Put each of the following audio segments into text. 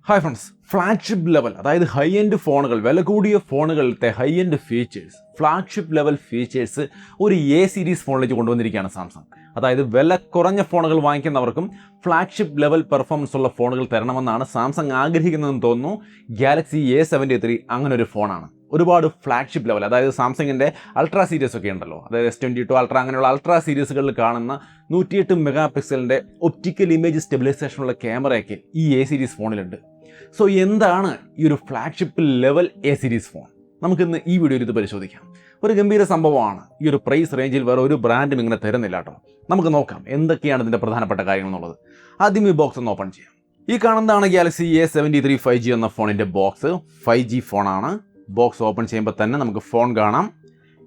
Hi friends, flagship level, അതായത് high end ഫോണുകൾ, വില കൂടിയ ഫോണുകളിലത്തെ high end features, flagship level features ഒരു എ സീരീസ് ഫോണിലേക്ക് കൊണ്ടുവന്നിരിക്കുകയാണ് സാംസങ്. അതായത് വില കുറഞ്ഞ ഫോണുകൾ വാങ്ങിക്കുന്നവർക്കും ഫ്ലാഗ്ഷിപ്പ് ലെവൽ പെർഫോമൻസ് ഉള്ള ഫോണുകൾ തരണമെന്നാണ് സാംസങ് ആഗ്രഹിക്കുന്നതെന്ന് തോന്നുന്നു. ഗാലക്സി A73 അങ്ങനെ ഒരു ഫോണാണ്. ഒരുപാട് ഫ്ലാഗ്ഷിപ്പ് ലെവൽ, അതായത് സാംസങ്ങിൻ്റെ അൾട്രാ സീരീസ് ഒക്കെ ഉണ്ടല്ലോ, അതായത് S22 അൾട്രാ അങ്ങനെയുള്ള അൾട്രാ സീരീസുകളിൽ കാണുന്ന 108 മെഗാ പിക്സലിൻ്റെ ഒപ്റ്റിക്കൽ ഇമേജ് സ്റ്റെബിലൈസേഷനുള്ള ക്യാമറയൊക്കെ ഈ എ സീരീസ് ഫോണിലുണ്ട്. സോ എന്താണ് ഈ ഒരു flagship level A series phone? നമുക്കിന്ന് ഈ വീഡിയോയിൽ ഇത് പരിശോധിക്കാം. ഒരു ഗംഭീര സംഭവമാണ്. ഈ ഒരു പ്രൈസ് റേഞ്ചിൽ വേറെ ഒരു ബ്രാൻഡും ഇങ്ങനെ തരുന്നില്ല കേട്ടോ. നമുക്ക് നോക്കാം എന്തൊക്കെയാണ് ഇതിൻ്റെ പ്രധാനപ്പെട്ട കാര്യങ്ങൾ എന്നുള്ളത്. ആദ്യം ഈ ബോക്സ് ഒന്ന് ഓപ്പൺ ചെയ്യാം. ഈ കാണുന്നതാണ് ഗാലക്സി A73 5G എന്ന ഫോണിൻ്റെ ബോക്സ്. 5G ഫോണാണ്. ബോക്സ് ഓപ്പൺ ചെയ്യുമ്പോൾ തന്നെ നമുക്ക് ഫോൺ കാണാം.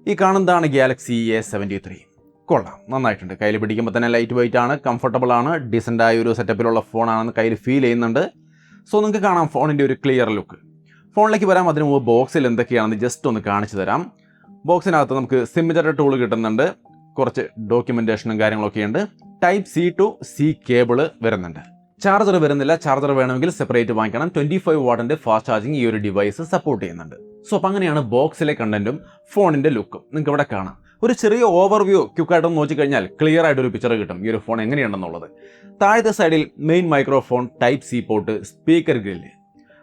ഈ കാണുന്നതാണ് ഗാലക്സി A73. കൊള്ളാം, നന്നായിട്ടുണ്ട്. കയ്യിൽ പിടിക്കുമ്പോൾ തന്നെ ലൈറ്റ് വെയിറ്റ് ആണ്, കംഫർട്ടബിൾ ആണ്, ഡീസൻ്റായ ഒരു സെറ്റപ്പിലുള്ള ഫോണാണെന്ന് കയ്യിൽ ഫീൽ ചെയ്യുന്നുണ്ട്. സോ നിങ്ങൾക്ക് കാണാം ഫോണിൻ്റെ ഒരു ക്ലിയർ ലുക്ക്. ഫോണിലേക്ക് വരാം. അതിന് മുമ്പ് ബോക്സിൽ എന്തൊക്കെയാണെന്ന് ജസ്റ്റ് ഒന്ന് കാണിച്ചു തരാം. ബോക്സിനകത്ത് നമുക്ക് സിമ്മേജർ ടൂൾ കിട്ടുന്നുണ്ട്, കുറച്ച് ഡോക്യുമെൻറ്റേഷനും കാര്യങ്ങളൊക്കെ ഉണ്ട്. Type C to C cable വരുന്നുണ്ട്. ചാർജർ വരുന്നില്ല. ചാർജർ വേണമെങ്കിൽ സെപ്പറേറ്റ് വാങ്ങിക്കണം. 25 വാട്ടിൻ്റെ ഫാസ്റ്റ് ചാർജിങ് ഈ ഒരു ഡിവൈസ് സപ്പോർട്ട് ചെയ്യുന്നുണ്ട്. സോ അപ്പം അങ്ങനെയാണ് ബോക്സിലെ കണ്ടന്റും ഫോണിൻ്റെ ലുക്കും നിങ്ങൾക്ക് ഇവിടെ കാണാം. ഒരു ചെറിയ ഓവർവ്യൂ ക്വിക്കായിട്ടൊന്ന് നോക്കിക്കഴിഞ്ഞാൽ ക്ലിയർ ആയിട്ടൊരു പിക്ചർ കിട്ടും ഈ ഒരു ഫോൺ എങ്ങനെയുണ്ടെന്നുള്ളത്. താഴത്തെ സൈഡിൽ main microphone, Type C port, speaker grill.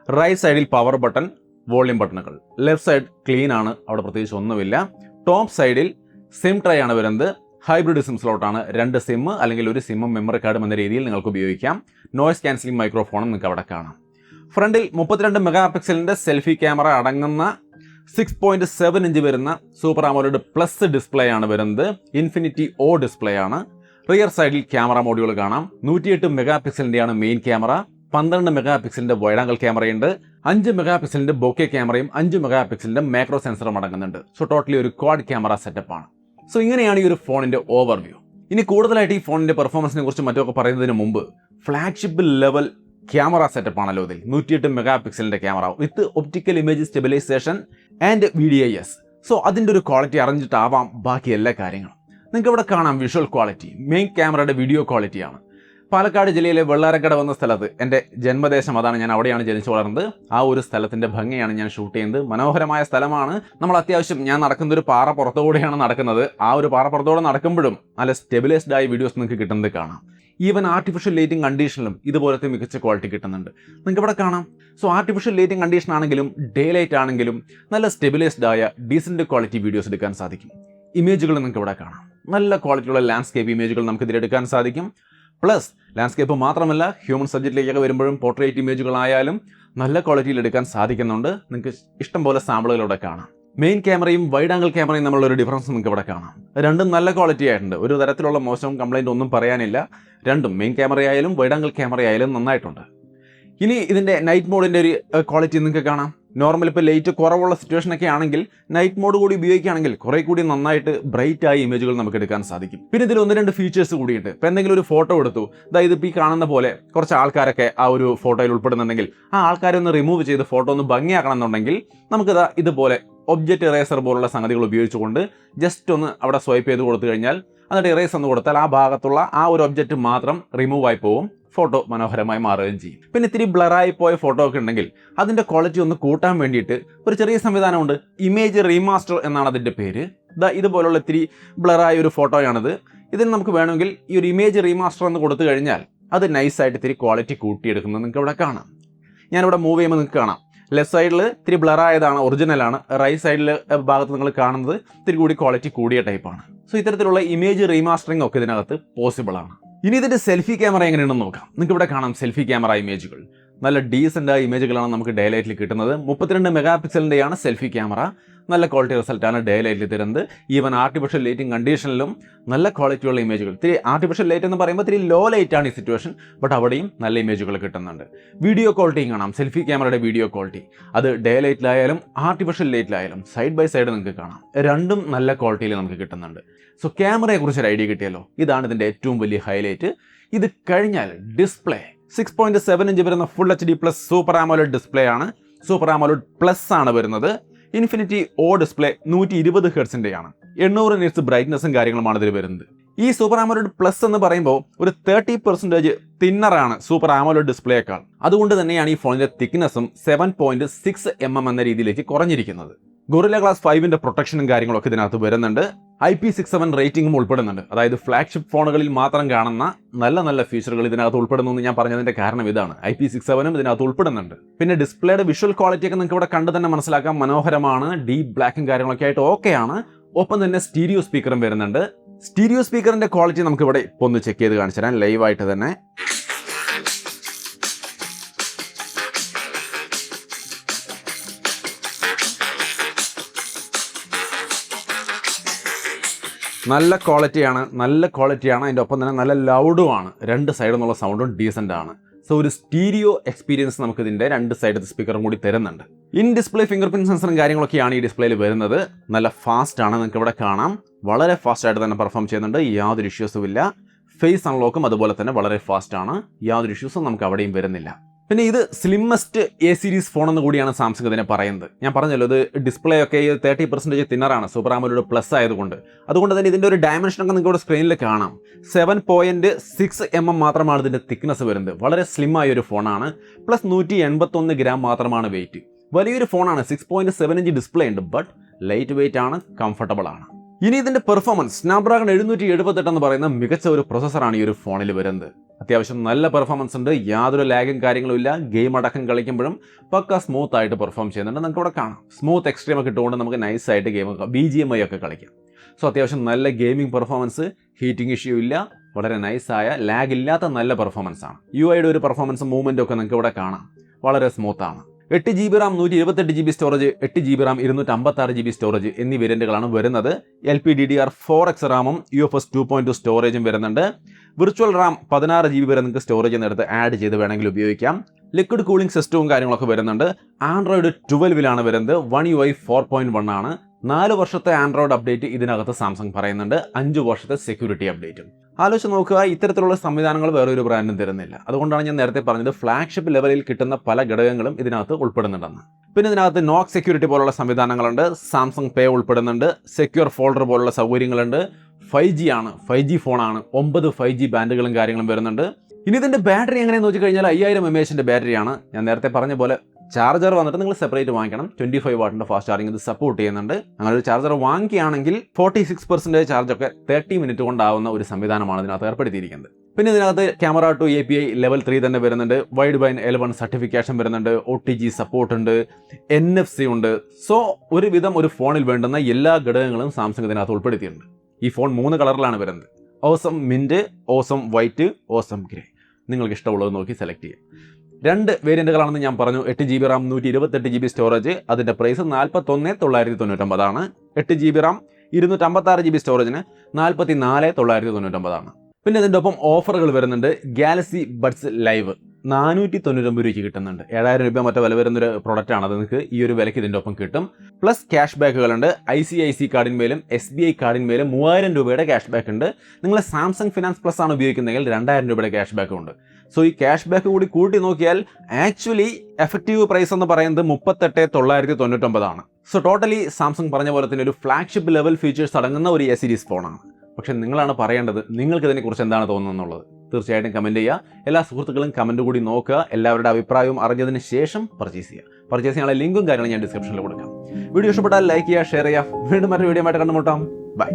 Right സൈഡിൽ പവർ ബട്ടൺ, വോളിയം ബട്ടണുകൾ. ലെഫ്റ്റ് സൈഡ് ക്ലീൻ ആണ്, അവിടെ പ്രത്യേകിച്ച് ഒന്നുമില്ല. ടോപ്പ് സൈഡിൽ സിം ട്രൈ ആണ് വരുന്നത്. Hybrid SIM സ്ലോട്ടാണ്. 2 സിം അല്ലെങ്കിൽ ഒരു സിമ്മും മെമ്മറി കാർഡും എന്ന രീതിയിൽ നിങ്ങൾക്ക് ഉപയോഗിക്കാം. നോയ്സ് ക്യാൻസലിംഗ് മൈക്രോഫോണും നിങ്ങൾക്ക് അവിടെ കാണാം. ഫ്രണ്ടിൽ 32 മെഗാ പിക്സലിൻ്റെ സെൽഫി ക്യാമറ അടങ്ങുന്ന 6.7 ഇഞ്ച് വരുന്ന സൂപ്പർ AMOLED പ്ലസ് ഡിസ്പ്ലേ ആണ് വരുന്നത്. ഇൻഫിനിറ്റി O ഡിസ്പ്ലേ ആണ്. റിയർ സൈഡിൽ ക്യാമറ മോഡ്യൂൾ കാണാം. 108 മെഗാ പിക്സലിൻ്റെയാണ് മെയിൻ ക്യാമറ. 12 മെഗാ പിക്സലിൻ്റെ വൈഡ് ആംഗിൾ ക്യാമറയുണ്ട്. 5 മെഗാ പിക്സലിൻ്റെ ബോക്കെ ക്യാമറയും 5 മെഗാ പിക്സലിൻ്റെ മാക്രോ സെൻസറും അടങ്ങുന്നുണ്ട്. സോ ടോട്ടലി ഒരു ക്വാഡ് ക്യാമറ സെറ്റപ്പാണ്. സോ ഇങ്ങനെയാണ് ഈ ഒരു ഫോണിൻ്റെ ഓവർവ്യൂ. ഇനി കൂടുതലായിട്ട് ഈ ഫോണിൻ്റെ പെർഫോമൻസിനെ കുറിച്ച് മറ്റൊക്കെ പറയുന്നതിന് മുമ്പ് ഫ്ലാഗ്ഷിപ്പ് ലെവൽ ക്യാമറ സെറ്റപ്പ് ആണല്ലോ ഇതിൽ. 108 മെഗാ പിക്സലിൻ്റെ camera with optical image stabilisation and VDIS. So അതിൻ്റെ ഒരു ക്വാളിറ്റി അറിഞ്ഞിട്ടാവാം ബാക്കി എല്ലാ കാര്യങ്ങളും. നിങ്ങൾക്ക് ഇവിടെ കാണാം വിഷ്വൽ ക്വാളിറ്റി. മെയിൻ ക്യാമറയുടെ വീഡിയോ ക്വാളിറ്റിയാണ്. പാലക്കാട് ജില്ലയിലെ വെള്ളാരക്കട വന്ന സ്ഥലത്ത്, എൻ്റെ ജന്മദേശം അതാണ്, ഞാൻ അവിടെയാണ് ജനിച്ചു വളർന്നത്. ആ ഒരു സ്ഥലത്തിൻ്റെ ഭംഗിയാണ് ഞാൻ ഷൂട്ട് ചെയ്യുന്നത്. മനോഹരമായ സ്ഥലമാണ്. നമ്മൾ അത്യാവശ്യം ഞാൻ നടക്കുന്ന ഒരു പാറ പുറത്തുകൂടെയാണ് നടക്കുന്നത്. ആ ഒരു പാറ പുറത്തുകൂടെ നടക്കുമ്പോഴും നല്ല സ്റ്റെബിലൈസ്ഡ് ആയ വീഡിയോസ് നിങ്ങൾക്ക് കിട്ടുന്നത് കാണാം. ഈവൻ ആർട്ടിഫിഷ്യൽ ലൈറ്റിംഗ് കണ്ടീഷനിലും ഇതുപോലത്തെ മികച്ച ക്വാളിറ്റി കിട്ടുന്നുണ്ട്. നിങ്ങൾക്ക് ഇവിടെ കാണാം. സോ ആർട്ടിഫിഷ്യൽ ലൈറ്റിംഗ് കണ്ടീഷൻ ആണെങ്കിലും ഡേ ലൈറ്റ് ആണെങ്കിലും നല്ല സ്റ്റെബിലൈസ്ഡ് ആയ ഡീസൻറ്റ് ക്വാളിറ്റി വീഡിയോസ് എടുക്കാൻ സാധിക്കും. ഇമേജുകൾ നിങ്ങൾക്ക് ഇവിടെ കാണാം. നല്ല ക്വാളിറ്റിയുള്ള ലാൻഡ്സ്കേപ്പ് ഇമേജുകൾ നമുക്ക് ഇതിലെടുക്കാൻ സാധിക്കും. പ്ലസ് ലാൻഡ്സ്കേപ്പ് മാത്രമല്ല, ഹ്യൂമൻ സബ്ജക്റ്റിലേക്കൊക്കെ വരുമ്പോഴും പോർട്രേറ്റ് ഇമേജുകളായാലും നല്ല ക്വാളിറ്റിയിൽ എടുക്കാൻ സാധിക്കുന്നുണ്ട്. നിങ്ങൾക്ക് ഇഷ്ടംപോലെ സാമ്പിളുകളിലൂടെ കാണാം. മെയിൻ ക്യാമറയും വൈഡ് ആംഗിൾ ക്യാമറയും തമ്മിലുള്ള ഡിഫറൻസ് നിങ്ങൾക്ക് ഇവിടെ കാണാം. രണ്ടും നല്ല ക്വാളിറ്റി ആയിട്ടുണ്ട്. ഒരു തരത്തിലുള്ള മോശവും കംപ്ലൈൻറ്റ് ഒന്നും പറയാനില്ല. രണ്ടും മെയിൻ ക്യാമറയായാലും വൈഡ് ആംഗിൾ ക്യാമറയായാലും നന്നായിട്ടുണ്ട്. ഇനി ഇതിൻ്റെ നൈറ്റ് മോഡിൻ്റെ ഒരു ക്വാളിറ്റി നിങ്ങൾക്ക് കാണാം. നോർമൽ ഇപ്പോൾ ലൈറ്റ് കുറവുള്ള സിറ്റുവേഷനൊക്കെ ആണെങ്കിൽ നൈറ്റ് മോഡ് കൂടി ഉപയോഗിക്കുകയാണെങ്കിൽ കുറേ കൂടി നന്നായിട്ട് ബ്രൈറ്റ് ആയ ഇമേജുകൾ നമുക്ക് എടുക്കാൻ സാധിക്കും. പിന്നെ ഇതിൽ 1-2 ഫീച്ചേഴ്സ് കൂടിയുണ്ട്. ഇപ്പോൾ എന്തെങ്കിലും ഒരു ഫോട്ടോ എടുത്തു, അതായത് ഇപ്പോൾ ഈ കാണുന്ന പോലെ കുറച്ച് ആൾക്കാരൊക്കെ ആ ഒരു ഫോട്ടോയിൽ ഉൾപ്പെടുന്നുണ്ടെങ്കിൽ ആ ആൾക്കാരെ ഒന്ന് റിമൂവ് ചെയ്ത് ഫോട്ടോ ഒന്ന് ഭംഗിയാക്കണം എന്നുണ്ടെങ്കിൽ നമുക്കിത് ഇതുപോലെ ഒബ്ജക്റ്റ് ഇറേസർ പോലുള്ള സംഗതികൾ ഉപയോഗിച്ചുകൊണ്ട് ജസ്റ്റ് ഒന്ന് അവിടെ സ്വൈപ്പ് ചെയ്ത് കൊടുത്തു കഴിഞ്ഞാൽ, എന്നിട്ട് ഇറേസ് എന്ന് കൊടുത്താൽ ആ ഭാഗത്തുള്ള ആ ഒരു ഒബ്ജക്റ്റ് മാത്രം റിമൂവ് ആയി പോവും. ഫോട്ടോ മനോഹരമായി മാറുകയും ചെയ്യും. പിന്നെ ഇത്തിരി ബ്ലറായി പോയ ഫോട്ടോ ഒക്കെ ഉണ്ടെങ്കിൽ അതിൻ്റെ ക്വാളിറ്റി ഒന്ന് കൂട്ടാൻ വേണ്ടിയിട്ട് ഒരു ചെറിയ സംവിധാനമുണ്ട്. ഇമേജ് റീമാസ്റ്റർ എന്നാണ് അതിൻ്റെ പേര്. ഇതുപോലുള്ള ഇത്തിരി ബ്ലറായ ഒരു ഫോട്ടോയാണിത്. ഇതിന് നമുക്ക് വേണമെങ്കിൽ ഈ ഒരു ഇമേജ് റീമാസ്റ്റർ എന്ന് കൊടുത്തു കഴിഞ്ഞാൽ അത് നൈസായിട്ട് ഇത്തിരി ക്വാളിറ്റി കൂട്ടിയെടുക്കുന്നത് നിങ്ങൾക്ക് ഇവിടെ കാണാം. ഞാനിവിടെ മൂവ് ചെയ്യുമ്പോൾ നിങ്ങൾക്ക് കാണാം. ലെഫ്റ്റ് സൈഡിൽ ഇത്തിരി ബ്ലറായതാണ്, ഒറിജിനലാണ്. റൈറ്റ് സൈഡിൽ ഭാഗത്ത് നിങ്ങൾ കാണുന്നത് ഇത്തിരി കൂടി ക്വാളിറ്റി കൂടിയ ടൈപ്പാണ്. സോ ഇത്തരത്തിലുള്ള ഇമേജ് റീമാസ്റ്ററിംഗ് ഒക്കെ ഇതിനകത്ത് പോസിബിൾ ആണ്. ഇനി ഇതിൻ്റെ സെൽഫി ക്യാമറ എങ്ങനെയുണ്ടെന്ന് നോക്കാം. നിങ്ങൾക്ക് ഇവിടെ കാണാം സെൽഫി ക്യാമറ ഇമേജുകൾ. നല്ല ഡീസൻ്റായ ഇമേജുകളാണ് നമുക്ക് ഡേ ലൈറ്റിൽ കിട്ടുന്നത്. 32 മെഗാ പിക്സലിൻ്റെയാണ് സെൽഫി ക്യാമറ. നല്ല ക്വാളിറ്റി റിസൾട്ടാണ് ഡേ ലൈറ്റിൽ തരുന്നത്. ഈവൻ ആർട്ടിഫിഷ്യൽ ലൈറ്റിംഗ് കണ്ടീഷനിലും നല്ല ക്വാളിറ്റിയുള്ള ഇമേജുകൾ. ഇത്തിരി ആർട്ടിഫിഷ്യൽ ലൈറ്റ് എന്ന് പറയുമ്പോൾ ഇത്തിരി ലോ ലൈറ്റ് ആണ് ഈ സിറ്റുവേഷൻ, ബട്ട് അവിടെയും നല്ല ഇമേജുകൾ കിട്ടുന്നുണ്ട്. വീഡിയോ ക്വാളിറ്റിയും കാണാം. സെൽഫി ക്യാമറയുടെ വീഡിയോ ക്വാളിറ്റി അത് ഡേ ലൈറ്റിലായാലും ആർട്ടിഫിഷ്യൽ ലൈറ്റിലായാലും സൈഡ് ബൈ സൈഡ് നിങ്ങൾക്ക് കാണാം. രണ്ടും നല്ല ക്വാളിറ്റിയിൽ നമുക്ക് കിട്ടുന്നുണ്ട്. സോ ക്യാമറയെക്കുറിച്ച് ഒരു ഐഡിയ കിട്ടിയല്ലോ. ഇതാണ് ഇതിൻ്റെ ഏറ്റവും വലിയ ഹൈലൈറ്റ്. ഇത് കഴിഞ്ഞാൽ ഡിസ്പ്ലേ 6.7 ഇഞ്ച് വരുന്ന full HD plus super AMOLED display ആണ്. സൂപ്പർ AMOLED പ്ലസ് ആണ് വരുന്നത്. Infinity O display 120 ഹെർട്സിൻ്റെയാണ്. 800 നിറ്റ്സ് ബ്രൈറ്റ്നസ്സും കാര്യങ്ങളുമാണ് ഇതിൽ വരുന്നത്. ഈ സൂപ്പർ ആമോലെഡ് പ്ലസ് എന്ന് പറയുമ്പോൾ ഒരു 30% തിന്നറാണ് സൂപ്പർ ആമോലെഡ് ഡിസ്പ്ലേയേക്കാൾ. അതുകൊണ്ട് തന്നെയാണ് ഈ ഫോണിന്റെ തിക്നെസ്സും 7.6 mm എന്ന രീതിയിലേക്ക് കുറഞ്ഞിരിക്കുന്നത്. ഗൊറില്ല ഗ്ലാസ് 5ന്റെ പ്രൊട്ടക്ഷനും കാര്യങ്ങളൊക്കെ ഇതിനകത്ത് വരുന്നുണ്ട്. IP67 റേറ്റിംഗും ഉൾപ്പെടുന്നുണ്ട്. അതായത് ഫ്ലാഗ്ഷിപ്പ് ഫോണുകളിൽ മാത്രം കാണുന്ന നല്ല നല്ല ഫീച്ചറുകൾ ഇതിനകത്ത് ഉൾപ്പെടുന്നു എന്ന് ഞാൻ പറഞ്ഞതിന്റെ കാരണം ഇതാണ്. IP67 ഇതിനകത്ത് ഉൾപ്പെടുന്നുണ്ട്. പിന്നെ ഡിസ്പ്ലേയുടെ വിഷ്വൽ ക്വാളിറ്റി ഒക്കെ നിങ്ങൾക്ക് ഇവിടെ കണ്ടു തന്നെ മനസ്സിലാക്കാം. മനോഹരമാണ്. ഡീപ് ബ്ലാക്കും കാര്യങ്ങളൊക്കെ ആയിട്ട് ഓക്കെയാണ്. ഒപ്പം തന്നെ സ്റ്റീരിയോ സ്പീക്കറും വരുന്നുണ്ട്. സ്റ്റീരിയോ സ്പീക്കറിന്റെ ക്വാളിറ്റി നമുക്ക് ഇവിടെ ഇപ്പോൾ ഒന്ന് ചെക്ക് ചെയ്ത് കാണിച്ചു തരാം ലൈവായിട്ട് തന്നെ. നല്ല ക്വാളിറ്റിയാണ്. അതിൻ്റെ ഒപ്പം തന്നെ നല്ല ലൗഡുമാണ്. രണ്ട് സൈഡിൽ നിന്നുള്ള സൗണ്ടും ഡീസൻ്റ് ആണ്. സോ ഒരു സ്റ്റീരിയോ എക്സ്പീരിയൻസ് നമുക്ക് ഇതിൻ്റെ രണ്ട് സൈഡ് സ്പീക്കറും കൂടി തരുന്നുണ്ട്. ഇൻ ഡിസ്പ്ലേ ഫിംഗർ പ്രിന്റ് സെൻസറും കാര്യങ്ങളൊക്കെയാണ് ഈ ഡിസ്പ്ലേയിൽ വരുന്നത്. നല്ല ഫാസ്റ്റ് ആണ്, നിങ്ങൾക്ക് ഇവിടെ കാണാം. വളരെ ഫാസ്റ്റ് ആയിട്ട് തന്നെ പെർഫോം ചെയ്യുന്നുണ്ട്. യാതൊരു ഇഷ്യൂസും ഇല്ല. ഫേസ് അൺലോക്കും അതുപോലെ തന്നെ വളരെ ഫാസ്റ്റ് ആണ്. യാതൊരു ഇഷ്യൂസും നമുക്ക് അവിടെയും വരുന്നില്ല. പിന്നെ ഇത് സ്ലിമ്മസ്റ്റ് എ സീരീസ് ഫോൺ എന്ന് കൂടിയാണ് സാംസങ് ഇതിനെ പറയുന്നത്. ഞാൻ പറഞ്ഞല്ലോ, ഇത് ഡിസ്പ്ലേ ഒക്കെ 30% തിന്നറാണ് സൂപ്പർ ആമോലെഡ് പ്ലസ് ആയതുകൊണ്ട്. അതുകൊണ്ട് തന്നെ ഇതിൻ്റെ ഒരു ഡയമെൻഷനൊക്കെ നിങ്ങൾക്ക് ഇവിടെ സ്ക്രീനിൽ കാണാം. 7.6 mm മാത്രമാണ് ഇതിൻ്റെ തിക്നെസ് വരുന്നത്. വളരെ സ്ലിം ആയ ഒരു ഫോണാണ്. പ്ലസ് 181 ഗ്രാം മാത്രമാണ് വെയിറ്റ്. വലിയൊരു ഫോണാണ്. 6.7 ഇഞ്ച് ഡിസ്പ്ലേ ഉണ്ട്. ബട്ട് ലൈറ്റ് വെയിറ്റ് ആണ്, കംഫർട്ടബിൾ ആണ്. ഇനി ഇതിൻ്റെ പെർഫോമൻസ്, സ്നാപ്ഡ്രാഗൺ 778 എന്ന് പറയുന്ന മികച്ച ഒരു പ്രൊസസ്സറാണ് ഈ ഒരു ഫോണിൽ വരുന്നത്. അത്യാവശ്യം നല്ല പെർഫോമൻസ് ഉണ്ട്. യാതൊരു ലാഗും കാര്യങ്ങളും ഇല്ല. ഗെയിം അടക്കം കളിക്കുമ്പോഴും പക്ക സ്മൂത്ത് ആയിട്ട് പെർഫോം ചെയ്യുന്നുണ്ട്. നമുക്ക് ഇവിടെ കാണാം. സ്മൂത്ത് എക്സ്ട്രീം ഒക്കെ ഇട്ടുകൊണ്ട് നമുക്ക് നൈസായിട്ട് ഗെയിം BGMI ഒക്കെ കളിക്കാം. സോ അത്യാവശ്യം നല്ല ഗെയിമിംഗ് പെർഫോമൻസ്, ഹീറ്റിംഗ് ഇഷ്യൂ ഇല്ല. വളരെ നൈസായ ലാഗ് ഇല്ലാത്ത നല്ല പെർഫോമൻസ് ആണ്. UIയുടെ ഒരു പെർഫോമൻസ് മൂവ്മെൻറ്റും ഒക്കെ നിങ്ങൾക്ക് ഇവിടെ കാണാം. വളരെ സ്മൂത്താണ്. 8GB RAM 128GB storage, 8GB RAM 256GB storage എന്നീ വേരിയന്റുകളാണ് വരുന്നത്. LPDDR4X റാമും UFS 2.2 സ്റ്റോറേജും വരുന്നുണ്ട്. വിർച്വൽ റാം 16GB വരെ നിങ്ങൾക്ക് സ്റ്റോറേജ് എന്നെടുത്ത് ആഡ് ചെയ്ത് വേണമെങ്കിൽ ഉപയോഗിക്കാം. ലിക്വിഡ് കൂളിംഗ് സിസ്റ്റവും കാര്യങ്ങളൊക്കെ വരുന്നുണ്ട്. ആൻഡ്രോയിഡ് 12 വരുന്നത്. One UI 4.1 ആണ്. 4 വർഷത്തെ ആൻഡ്രോയിഡ് അപ്ഡേറ്റ് ഇതിനകത്ത് സാംസങ് പറയുന്നുണ്ട്. 5 വർഷത്തെ സെക്യൂരിറ്റി അപ്ഡേറ്റും. ആലോചിച്ച് നോക്കുക, ഇത്തരത്തിലുള്ള സംവിധാനങ്ങൾ വേറൊരു ബ്രാൻഡും തരുന്നില്ല. അതുകൊണ്ടാണ് ഞാൻ നേരത്തെ പറഞ്ഞത് ഫ്ലാഗ്ഷിപ്പ് ലെവലിൽ കിട്ടുന്ന പല ഘടകങ്ങളും ഇതിനകത്ത് ഉൾപ്പെടുന്നുണ്ടെന്ന്. പിന്നെ ഇതിനകത്ത് നോക്സ് സെക്യൂരിറ്റി പോലുള്ള സംവിധാനങ്ങളുണ്ട്. സാംസങ് പേ ഉൾപ്പെടുന്നുണ്ട്. സെക്യൂർ ഫോൾഡർ പോലുള്ള സൗകര്യങ്ങളുണ്ട്. 5G ആണ്, 5G ഫോണാണ്. 9 5G ബാൻഡുകളും കാര്യങ്ങളും വരുന്നുണ്ട്. ഇനി ഇതിൻ്റെ ബാറ്ററി എങ്ങനെയെന്ന് വെച്ച് കഴിഞ്ഞാൽ 5000 mAh ബാറ്ററിയാണ്. ഞാൻ നേരത്തെ പറഞ്ഞ പോലെ ചാർജർ വന്നിട്ട് നിങ്ങൾ സെപ്പറേറ്റ് വാങ്ങിക്കണം. 25 വാട്ടിൻ്റെ ഫാസ്റ്റ് ചാർജിങ് ഇത് സപ്പോർട്ട് ചെയ്യുന്നുണ്ട്. അങ്ങനെ ഒരു ചാർജർ വാങ്ങിക്കുകയാണെങ്കിൽ 46% ചാർജൊക്കെ 30 മിനിറ്റ് കൊണ്ടാവുന്ന ഒരു സംവിധാനമാണ് ഇതിനകത്ത് ഏർപ്പെടുത്തിയിരിക്കുന്നത്. പിന്നെ ഇതിനകത്ത് ക്യാമറ ടു API ലെവൽ 3 തന്നെ വരുന്നുണ്ട്. വൈഡ് ബൈൻ L1 സർട്ടിഫിക്കേഷൻ വരുന്നുണ്ട്. OTG സപ്പോർട്ട് ഉണ്ട്. NFC ഉണ്ട്. സോ ഒരുവിധം ഒരു ഫോണിൽ വേണ്ടുന്ന എല്ലാ ഘടകങ്ങളും സാംസങ് ഇതിനകത്ത് ഉൾപ്പെടുത്തിയിട്ടുണ്ട്. ഈ ഫോൺ 3 കളറിലാണ് വരുന്നത്. Awesome mint, awesome white, awesome grey. നിങ്ങൾക്ക് ഇഷ്ടമുള്ളത് നോക്കി സെലക്ട് ചെയ്യാം. 2 വേരിയന്റുകളാണെന്ന് ഞാൻ പറഞ്ഞു. 8GB RAM 128GB storage. അതിൻ്റെ പ്രൈസ് 41,999 ആണ്. 8GB RAM 256GB സ്റ്റോറേജിന് 44,999 ആണ്. പിന്നെ ഇതിൻ്റെ ഒപ്പം ഓഫറുകൾ വരുന്നുണ്ട്. ഗാലക്സി ബഡ്സ് ലൈവ് 499 രൂപയ്ക്ക് കിട്ടുന്നുണ്ട്. 7000 രൂപ മറ്റോ വില വരുന്നൊരു പ്രൊഡക്റ്റാണ്. അത് നിങ്ങൾക്ക് ഈ ഒരു വിലയ്ക്ക് ഇതിൻ്റെ ഒപ്പം കിട്ടും. പ്ലസ് ക്യാഷ് ബാക്കുകളുണ്ട്. ICICI കാർഡിന്മേലും SBI കാർഡിന്മേലും 3000 രൂപയുടെ ക്യാഷ് ബാക്ക് ഉണ്ട്. നിങ്ങൾ സാംസങ് ഫിനാൻസ് പ്ലസ് ആണ് ഉപയോഗിക്കുന്നതെങ്കിൽ 2000 രൂപയുടെ ക്യാഷ് ബാക്കും ഉണ്ട്. സോ ഈ ക്യാഷ് ബാക്ക് കൂടി കൂട്ടി നോക്കിയാൽ ആക്ച്വലി എഫക്റ്റീവ് പ്രൈസ് എന്ന് പറയുന്നത് 38,999 ആണ്. സോ ടോട്ടലി സാംസങ് പറഞ്ഞ പോലെ തന്നെ ഒരു ഫ്ലാഗ്ഷിപ്പ് ലെവൽ ഫീച്ചേഴ്സ് അടങ്ങുന്ന ഒരു A സീരീസ് ഫോണാണ്. പക്ഷേ നിങ്ങളാണ് പറയേണ്ടത് നിങ്ങൾക്ക് ഇതിനെക്കുറിച്ച് എന്താണ് തോന്നുന്നത്. തീർച്ചയായിട്ടും കമൻറ്റ് ചെയ്യുക. എല്ലാ സുഹൃത്തുക്കളും കമൻറ്റ് കൂടി നോക്കുക. എല്ലാവരുടെ അഭിപ്രായവും അറിഞ്ഞതിന് ശേഷം പർച്ചേസ് ചെയ്യുക. പർച്ചേസ് ചെയ്യാനുള്ള ലിങ്കും കാര്യങ്ങളും ഞാൻ ഡിസ്ക്രിപ്ഷനിൽ കൊടുക്കാം. വീഡിയോ ഇഷ്ടപ്പെട്ടാൽ ലൈക്ക് ചെയ്യുക, ഷെയർ ചെയ്യുക. വീണ്ടും മറ്റൊരു വീഡിയോ ആയിട്ട് കണ്ടുമുട്ടാം. ബൈ.